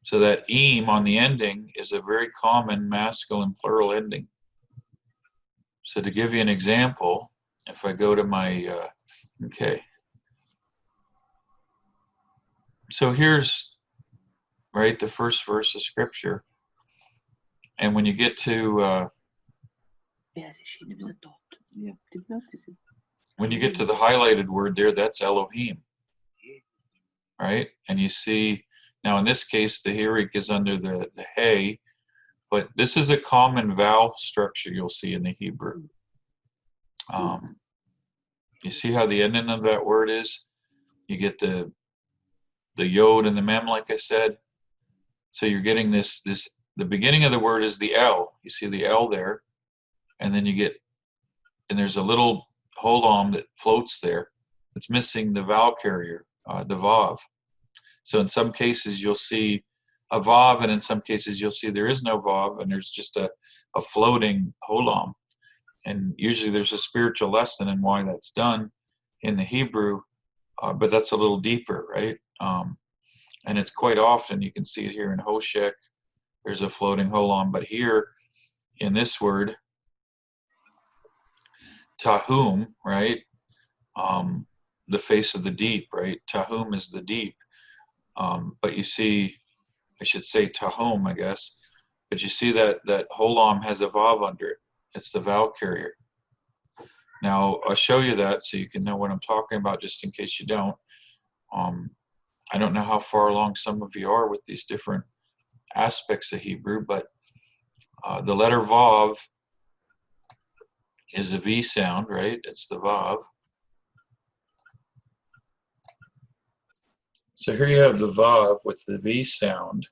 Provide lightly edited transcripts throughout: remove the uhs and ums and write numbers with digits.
So that eem on the ending is a very common masculine plural ending. So to give you an example, if I go to my, okay. So here's, right, the first verse of scripture. And when you get to, when you get to the highlighted word there, that's Elohim, right? And you see, now in this case, the Hirik is under the Hey, but this is a common vowel structure you'll see in the Hebrew. You see how the ending of that word is? You get the yod and the mem, like I said. So you're getting this, the beginning of the word is the L. You see the L there. And then you get, and there's a little holam that floats there. It's missing the vowel carrier, the vav. So in some cases you'll see a vav, and in some cases you'll see there is no vav, and there's just a floating holam. And usually there's a spiritual lesson in why that's done in the Hebrew, but that's a little deeper, right? And it's quite often, you can see it here in Hoshek, there's a floating holam, but here in this word, Tahum, right? The face of the deep, right? Tahum is the deep. But you see, I should say Tahum, I guess, but you see that holam has a vav under it. It's the vowel carrier. Now, I'll show you that so you can know what I'm talking about, just in case you don't. I don't know how far along some of you are with these different aspects of Hebrew, but the letter vav is a V sound, right? It's the vav. So here you have the vav with the V sound,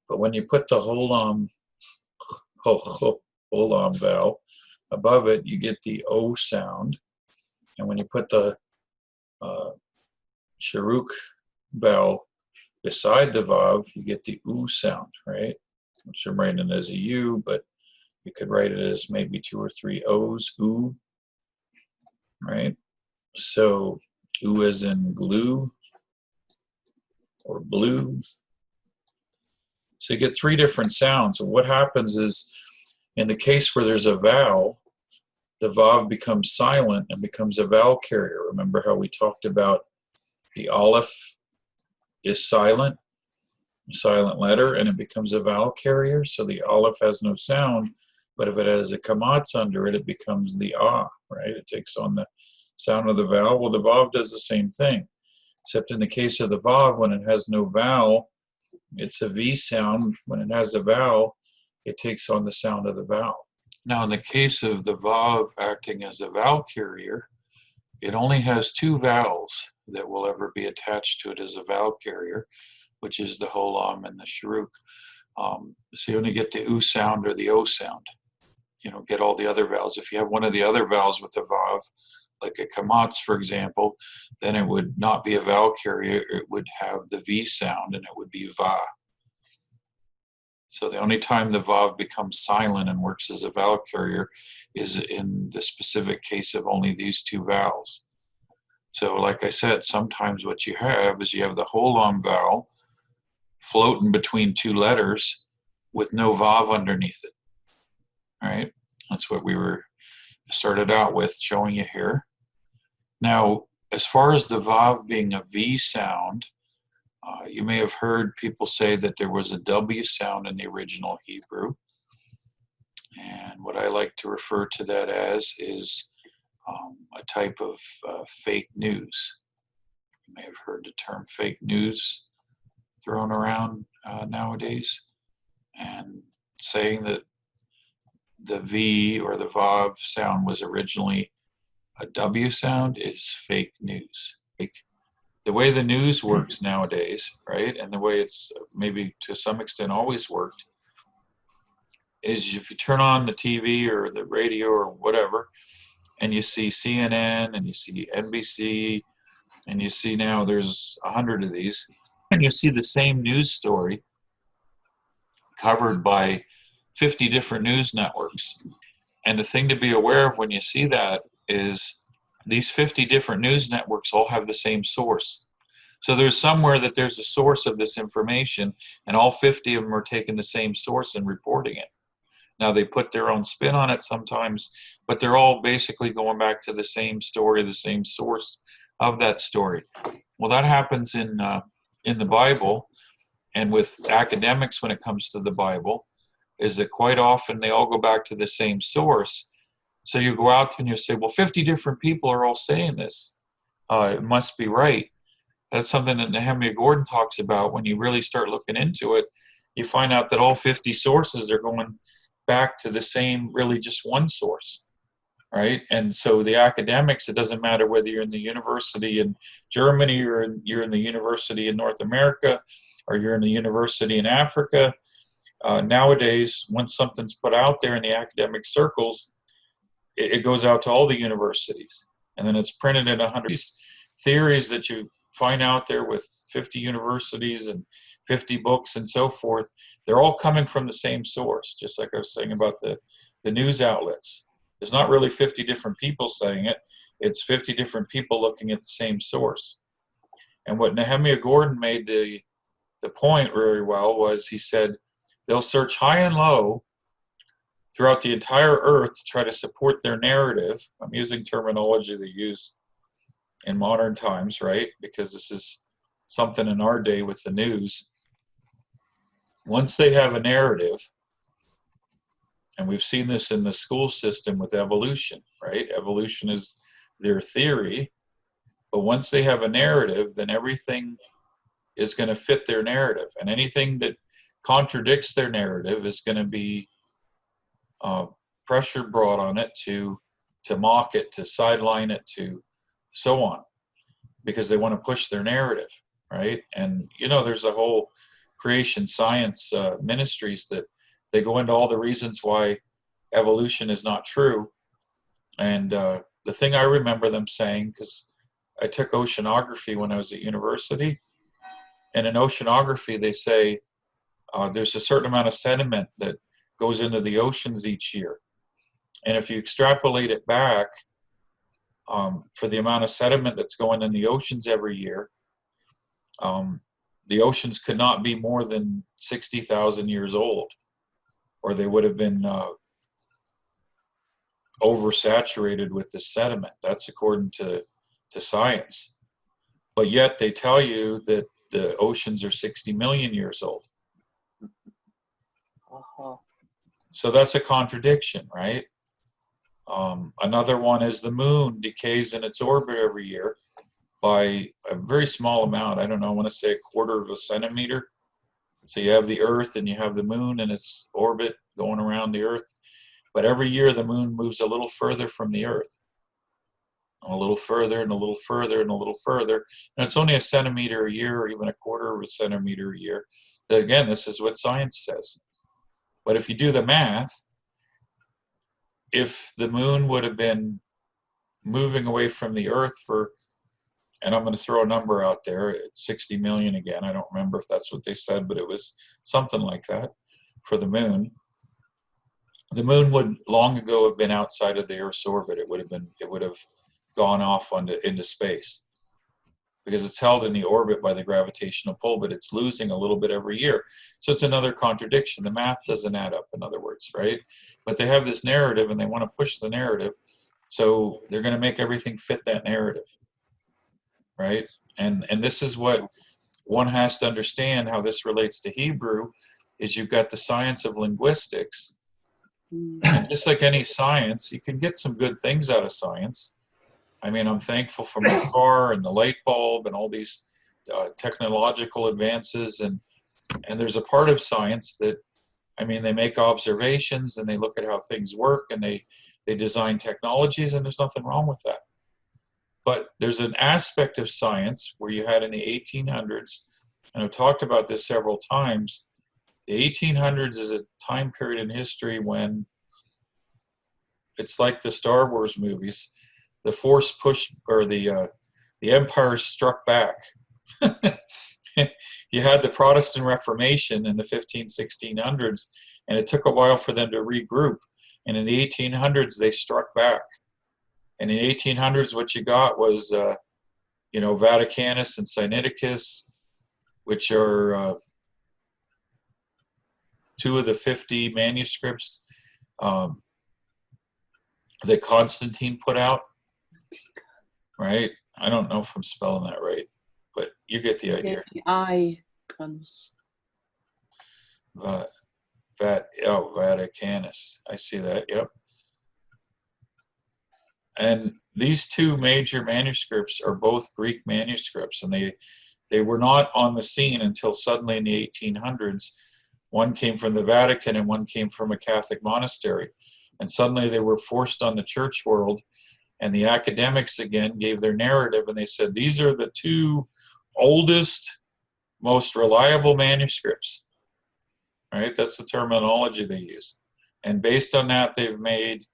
but when you put the holam vowel above it, you get the O sound, and when you put the sharuk vowel beside the vav, you get the U sound, right? Which I'm writing as a U, but you could write it as maybe 2 or 3 O's, U, right? So U as in glue or blue. So you get 3 different sounds. And what happens is, in the case where there's a vowel, the vav becomes silent and becomes a vowel carrier. Remember how we talked about the aleph is silent letter, and it becomes a vowel carrier. So the aleph has no sound, but if it has a kamatz under it, it becomes the ah, right? It takes on the sound of the vowel. Well, the vav does the same thing, except in the case of the vav, when it has no vowel, it's a V sound. When it has a vowel, it takes on the sound of the vowel. Now, in the case of the vav acting as a vowel carrier, it only has 2 vowels that will ever be attached to it as a vowel carrier, which is the holam and the sharuk. So you only get the U sound or the O sound. You don't get all the other vowels. If you have one of the other vowels with a vav, like a kamatz, for example, then it would not be a vowel carrier. It would have the V sound, and it would be va. So the only time the vav becomes silent and works as a vowel carrier is in the specific case of only these 2 vowels. So like I said, sometimes what you have is you have the holam vowel floating between 2 letters with no vav underneath it. All right, that's what we started out with showing you here. Now, as far as the vav being a V sound, you may have heard people say that there was a W sound in the original Hebrew. And what I like to refer to that as is a type of fake news. You may have heard the term fake news thrown around nowadays, and saying that the V or the Vav sound was originally a W sound is fake news. The way the news works nowadays, right, and the way it's maybe to some extent always worked, is if you turn on the TV or the radio or whatever, and you see CNN and you see NBC, and you see now there's 100 of these, and you see the same news story covered by 50 different news networks. And the thing to be aware of when you see that is these 50 different news networks all have the same source. So there's somewhere that there's a source of this information, and all 50 of them are taking the same source and reporting it. Now they put their own spin on it sometimes, but they're all basically going back to the same story, the same source of that story. Well, that happens in the Bible, and with academics when it comes to the Bible, is that quite often they all go back to the same source. So you go out and you say, well, 50 different people are all saying this. It must be right. That's something that Nehemiah Gordon talks about. When you really start looking into it, you find out that all 50 sources are going back to the same, really just one source, right? And so the academics, it doesn't matter whether you're in the university in Germany or you're in the university in North America or you're in the university in Africa. Nowadays, once something's put out there in the academic circles, it goes out to all the universities, and then it's printed in 100 theories that you find out there with 50 universities and 50 books and so forth. They're all coming from the same source, just like I was saying about the news outlets. It's not really 50 different people saying it. It's 50 different people looking at the same source. And what Nehemiah Gordon made the point very well was, he said, they'll search high and low throughout the entire earth to try to support their narrative. I'm using terminology they use in modern times, right? Because this is something in our day with the news. Once they have a narrative, and we've seen this in the school system with evolution, right? Evolution is their theory, but once they have a narrative, then everything is going to fit their narrative, and anything that contradicts their narrative is going to be pressure brought on it to mock it, to sideline it, to so on, because they want to push their narrative, right? And there's a whole creation science ministries that they go into all the reasons why evolution is not true. And the thing I remember them saying, because I took oceanography when I was at university, and in oceanography they say there's a certain amount of sediment that goes into the oceans each year, and if you extrapolate it back for the amount of sediment that's going in the oceans every year, the oceans could not be more than 60,000 years old, or they would have been oversaturated with the sediment. That's according to science. But yet they tell you that the oceans are 60 million years old. So that's a contradiction, right? Another one is the moon decays in its orbit every year by a very small amount. I don't know, I want to say 1/4 of a centimeter. So you have the Earth and you have the moon in its orbit going around the Earth. But every year the moon moves a little further from the Earth. A little further and a little further and a little further. And it's only a centimeter a year, or even a 1/4 of a centimeter a year. But again, this is what science says. But if you do the math, if the moon would have been moving away from the Earth for, and I'm going to throw a number out there, 60 million again. I don't remember if that's what they said, but it was something like that for the moon. The moon would long ago have been outside of the Earth's orbit. It would have gone off into space, because it's held in the orbit by the gravitational pull, but it's losing a little bit every year. So it's another contradiction. The math doesn't add up, in other words, right? But they have this narrative and they want to push the narrative. So they're going to make everything fit that narrative, right? And this is what one has to understand, how this relates to Hebrew, is you've got the science of linguistics. And just like any science, you can get some good things out of science. I mean, I'm thankful for my car and the light bulb and all these technological advances. And there's a part of science that, I mean, they make observations and they look at how things work and they design technologies, and there's nothing wrong with that. But there's an aspect of science where you had in the 1800s, and I've talked about this several times, the 1800s is a time period in history when it's like the Star Wars movies. The Force pushed, or the Empire struck back. You had the Protestant Reformation in the 1600s, and it took a while for them to regroup. And in the 1800s, they struck back. And in the 1800s, what you got was you know, Vaticanus and Sinaiticus, which are two of the 50 manuscripts that Constantine put out, right? I don't know if I'm spelling that right, but you get the idea. Yeah, the I comes. Vaticanus. I see that, yep. And these two major manuscripts are both Greek manuscripts, and they were not on the scene until suddenly in the 1800s. One came from the Vatican and one came from a Catholic monastery. And suddenly they were forced on the church world, and the academics again gave their narrative, and they said, these are the two oldest, most reliable manuscripts, right? That's the terminology they use. And based on that, they've made,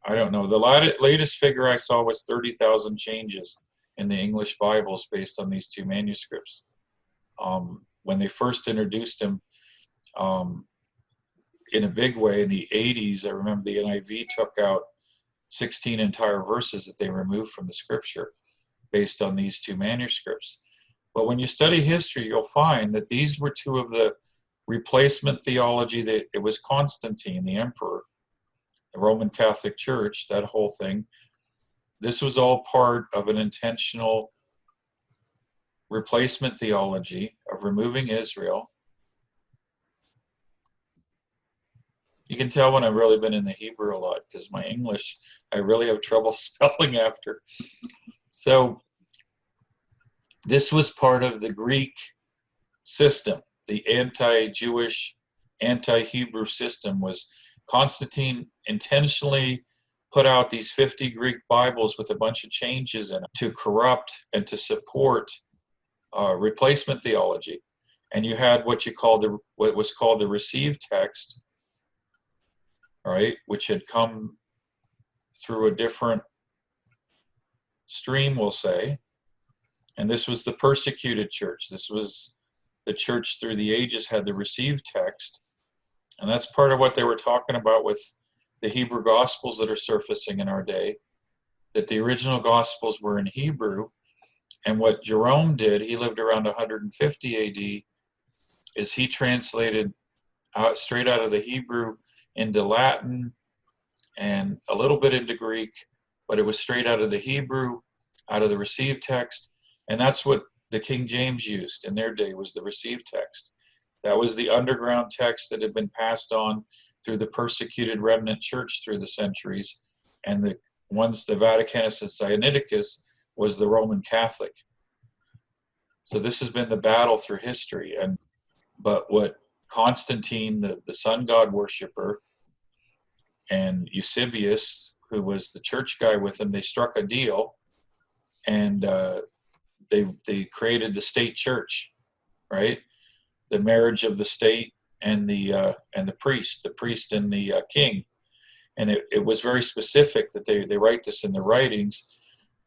I don't know, the latest figure I saw was 30,000 changes in the English Bibles based on these two manuscripts. When they first introduced them in a big way in the 80s, I remember the NIV took out 16 entire verses that they removed from the scripture based on these two manuscripts. But when you study history, you'll find that these were two of the replacement theology, that it was Constantine, the emperor, the Roman Catholic Church, that whole thing. This was all part of an intentional replacement theology of removing Israel. You can tell when I've really been in the Hebrew a lot, because my English, I really have trouble spelling after. So this was part of the Greek system. The anti-Jewish, anti-Hebrew system was Constantine intentionally put out these 50 Greek Bibles with a bunch of changes in them to corrupt and to support replacement theology. And you had what was called the received text, right, which had come through a different stream, we'll say. And this was the persecuted church. This was the church through the ages had the received text. And that's part of what they were talking about with the Hebrew Gospels that are surfacing in our day, that the original Gospels were in Hebrew. And what Jerome did, he lived around 150 AD, is he translated straight out of the Hebrew into Latin and a little bit into Greek, but it was straight out of the Hebrew, out of the received text. And that's what the King James used in their day, was the received text. That was the underground text that had been passed on through the persecuted remnant church through the centuries. And the Vaticanus and Sinaiticus was the Roman Catholic. So this has been the battle through history. But what Constantine, the sun god worshiper, and Eusebius, who was the church guy with him, they struck a deal, and they created the state church, right? The marriage of the state and the priest and the king. And it was very specific that they write this in the writings,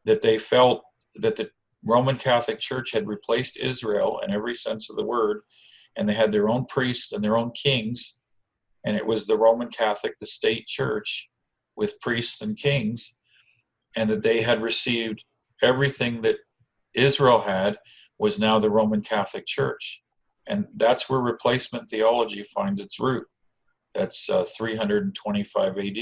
that they felt that the Roman Catholic Church had replaced Israel in every sense of the word, and they had their own priests and their own kings, and it was the Roman Catholic, the state church, with priests and kings, and that they had received everything that Israel had was now the Roman Catholic Church. And that's where replacement theology finds its root. That's 325 AD.